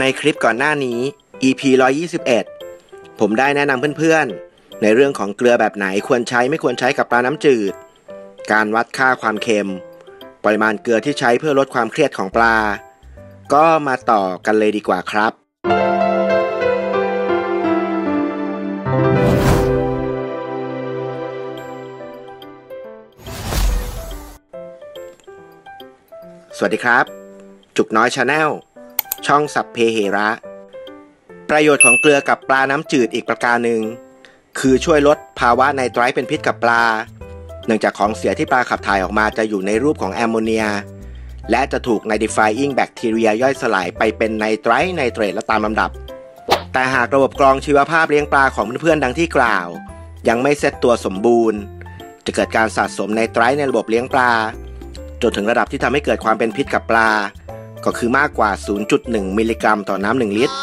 ในคลิปก่อนหน้านี้ EP 121ผมได้แนะนำเพื่อนๆในเรื่องของเกลือแบบไหนควรใช้ไม่ควรใช้กับปลาน้ำจืดการวัดค่าความเค็มปริมาณเกลือที่ใช้เพื่อลดความเครียดของปลาก็มาต่อกันเลยดีกว่าครับสวัสดีครับจุกน้อยชาแนลช่องสัพเพเหระประโยชน์ของเกลือกับปลาน้ำจืดอีกประการหนึ่งคือช่วยลดภาวะไนไตรท์เป็นพิษกับปลาเนื่องจากของเสียที่ปลาขับถ่ายออกมาจะอยู่ในรูปของแอมโมเนียและจะถูก Nitrifying Bacteria ย่อยสลายไปเป็นไนไตรท์ไนเตรตและตามลำดับแต่หากระบบกรองชีวภาพเลี้ยงปลาของเพื่อนๆดังที่กล่าวยังไม่เซตตัวสมบูรณ์จะเกิดการสะสมไนไตรท์ในระบบเลี้ยงปลาจนถึงระดับที่ทำให้เกิดความเป็นพิษกับปลาก็คือมากกว่า 0.1 มิลลิกรัมต่อน้ำ1ลิตร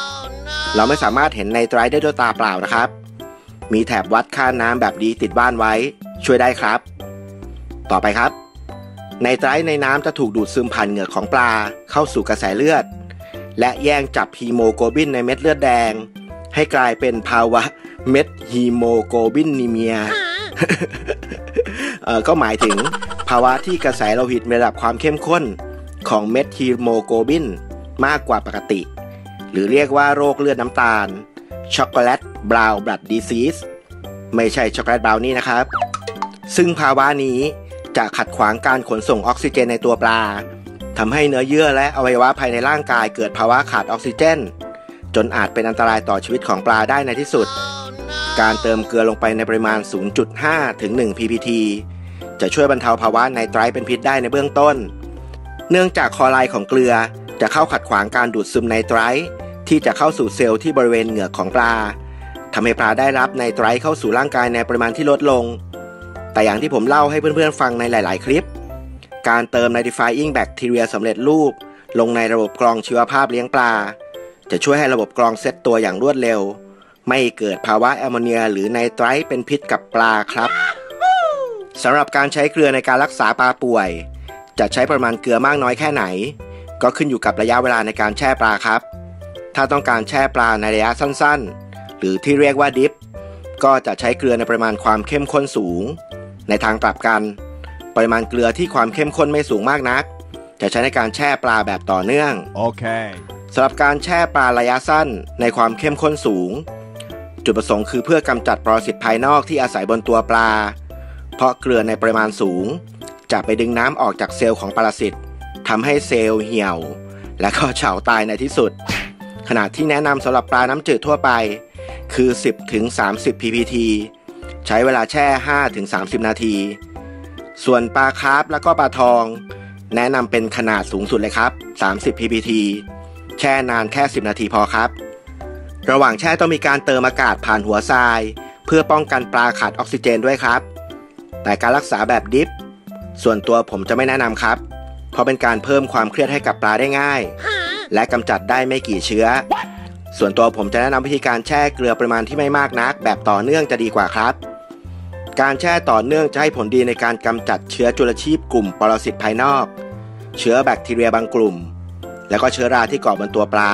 เราไม่สามารถเห็นไนไตรท์ได้ด้วยตาเปล่านะครับมีแถบวัดค่าน้ำแบบนี้ติดบ้านไว้ช่วยได้ครับต่อไปครับไนไตรท์ในน้ำจะถูกดูดซึมผ่านเหงือกของปลาเข้าสู่กระแสเลือดและแย่งจับฮีโมโกลบินในเม็ดเลือดแดงให้กลายเป็นภาวะเม็ดฮีโมโกลบินนีเมีย ก็หมายถึงภาวะที่กระแสโลหิตมีระดับความเข้มข้นของเม็ดฮีโมโกลบินมากกว่าปกติหรือเรียกว่าโรคเลือดน้ำตาลช็อกโกแลตบราวน์บลัดดีซีสไม่ใช่ช็อกโกแลตบราวนี่นะครับซึ่งภาวะนี้จะขัดขวางการขนส่งออกซิเจนในตัวปลาทำให้เนื้อเยื่อและอวัยวะภายในร่างกายเกิดภาวะขาดออกซิเจนจนอาจเป็นอันตรายต่อชีวิตของปลาได้ในที่สุดการเติมเกลือลงไปในปริมาณ 0.5 ถึง 1 ppT จะช่วยบรรเทาภาวะไนไตรท์เป็นพิษได้ในเบื้องต้นเนื่องจากคลอไรด์ของเกลือจะเข้าขัดขวางการดูดซึมไนไตรท์ที่จะเข้าสู่เซลล์ที่บริเวณเหงือกของปลาทำให้ปลาได้รับไนไตรท์เข้าสู่ร่างกายในปริมาณที่ลดลงแต่อย่างที่ผมเล่าให้เพื่อนๆฟังในหลายๆคลิปการเติม Nitrifying Bacteria สำเร็จรูปลงในระบบกรองชีวภาพเลี้ยงปลาจะช่วยให้ระบบกรองเซตตัวอย่างรวดเร็วไม่เกิดภาวะแอมโมเนียหรือไนไตรท์เป็นพิษกับปลาครับสำหรับการใช้เกลือในการรักษาปลาป่วยจะใช้ปริมาณเกลือมากน้อยแค่ไหนก็ขึ้นอยู่กับระยะเวลาในการแช่ปลาครับถ้าต้องการแช่ปลาในระยะสั้นๆหรือที่เรียกว่าดิฟก็จะใช้เกลือในปริมาณความเข้มข้นสูงในทางกลับกันปริมาณเกลือที่ความเข้มข้นไม่สูงมากนักจะใช้ในการแช่ปลาแบบต่อเนื่องโอเคสำหรับการแช่ปลาระยะสั้นในความเข้มข้นสูงจุดประสงค์คือเพื่อกำจัดปรสิตภายนอกที่อาศัยบนตัวปลาเพราะเกลือในปริมาณสูงจะไปดึงน้ำออกจากเซลล์ของปรสิตทำให้เซลล์เหี่ยวและก็เฉาตายในที่สุดขนาดที่แนะนำสำหรับปลาน้ำจืดทั่วไปคือ 10-30 ppT ใช้เวลาแช่ 5-30 นาทีส่วนปลาคาร์ฟแล้วก็ปลาทองแนะนำเป็นขนาดสูงสุดเลยครับ30 ppT แช่นานแค่10นาทีพอครับระหว่างแช่ต้องมีการเติมอากาศผ่านหัวทรายเพื่อป้องกันปลาขาดออกซิเจนด้วยครับแต่การรักษาแบบดิฟส่วนตัวผมจะไม่แนะนำครับเพราะเป็นการเพิ่มความเครียดให้กับปลาได้ง่ายและกำจัดได้ไม่กี่เชื้อส่วนตัวผมจะแนะนำวิธีการแช่เกลือปริมาณที่ไม่มากนักแบบต่อเนื่องจะดีกว่าครับการแช่ต่อเนื่องจะให้ผลดีในการกำจัดเชื้อจุลชีพกลุ่มปรสิตภายนอกเชื้อแบคทีเรียบางกลุ่มแล้วก็เชื้อราที่เกาะบนตัวปลา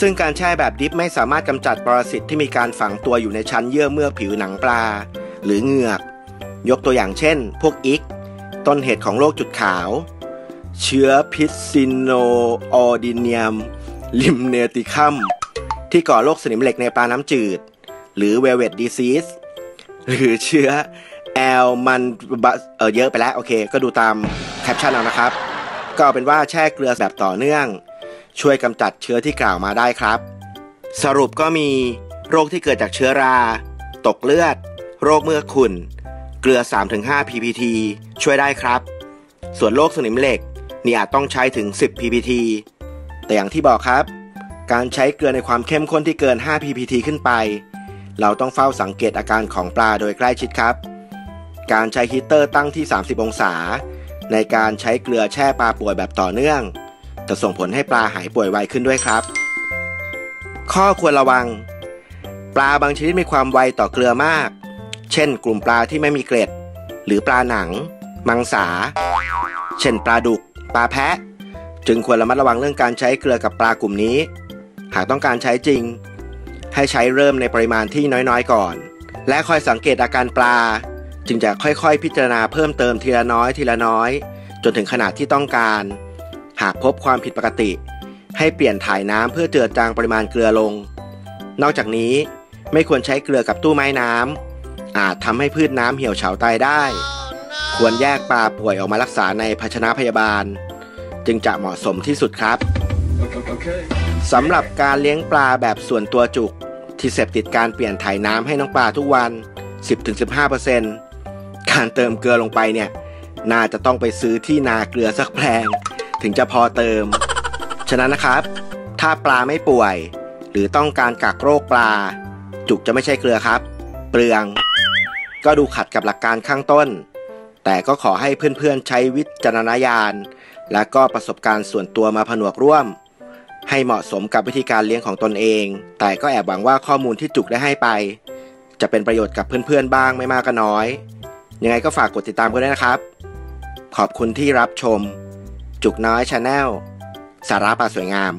ซึ่งการแช่แบบดิฟไม่สามารถกำจัดปรสิตที่มีการฝังตัวอยู่ในชั้นเยื่อเมือกผิวหนังปลาหรือเหงือกยกตัวอย่างเช่นพวกอิกต้นเหตุของโรคจุดขาวเชื้อพิษซิโนออดิเนียมลิมเนติคัมที่ก่อโรคสนิมเหล็กในปลาน้ำจืดหรือเวลเวตดีซีสหรือเชื้อแอลมันเยอะไปแล้วโอเคก็ดูตามแคปชั่นเอานะครับก็เอาเป็นว่าแช่เกลือแบบต่อเนื่องช่วยกำจัดเชื้อที่กล่าวมาได้ครับสรุปก็มีโรคที่เกิดจากเชื้อราตกเลือดโรคเมือกขุ่นเกลือ 3-5 ppT ช่วยได้ครับส่วนโรคสนิมเหล็กนี่อาจต้องใช้ถึง10 ppT แต่อย่างที่บอกครับการใช้เกลือในความเข้มข้นที่เกิน5 ppT ขึ้นไปเราต้องเฝ้าสังเกตอาการของปลาโดยใกล้ชิดครับการใช้ฮีตเตอร์ตั้งที่30องศาในการใช้เกลือแช่ปลาป่วยแบบต่อเนื่องจะส่งผลให้ปลาหายป่วยไวขึ้นด้วยครับข้อควรระวังปลาบางชนิดมีความไวต่อเกลือมากเช่นกลุ่มปลาที่ไม่มีเกล็ดหรือปลาหนังมังสาเช่นปลาดุกปลาแพะจึงควรระมัดระวังเรื่องการใช้เกลือกับปลากลุ่มนี้ หากต้องการใช้จริงให้ใช้เริ่มในปริมาณที่น้อยๆก่อนและคอยสังเกตอาการปลาจึงจะค่อยๆพิจารณาเพิ่มเติมทีละน้อยจนถึงขนาดที่ต้องการหากพบความผิดปกติให้เปลี่ยนถ่ายน้ำเพื่อเจือจางปริมาณเกลือลงนอกจากนี้ไม่ควรใช้เกลือกับตู้ไม้น้ำอาจทำให้พืชน้ำเหี่ยวเฉาตายได้ควรแยกปลาป่วยออกมารักษาในภาชนะพยาบาลจึงจะเหมาะสมที่สุดครับสำหรับการเลี้ยงปลาแบบส่วนตัวจุกที่เสพติดการเปลี่ยนถ่ายน้ำให้น้องปลาทุกวัน 10-15% การเติมเกลือลงไปเนี่ยน่าจะต้องไปซื้อที่นาเกลือสักแปลงถึงจะพอเติมฉะนั้นนะครับถ้าปลาไม่ป่วยหรือต้องการกักโรคปลาจุกจะไม่ใช่เกลือครับเปลืองก็ดูขัดกับหลักการข้างต้นแต่ก็ขอให้เพื่อนๆใช้วิจารณญาณและก็ประสบการณ์ส่วนตัวมาผนวกร่วมให้เหมาะสมกับวิธีการเลี้ยงของตนเองแต่ก็แอบหวังว่าข้อมูลที่จุกได้ให้ไปจะเป็นประโยชน์กับเพื่อนๆบ้างไม่มากก็น้อยยังไงก็ฝากกดติดตามกันด้วยนะครับขอบคุณที่รับชมจุกน้อย Channel สาระปลาสวยงาม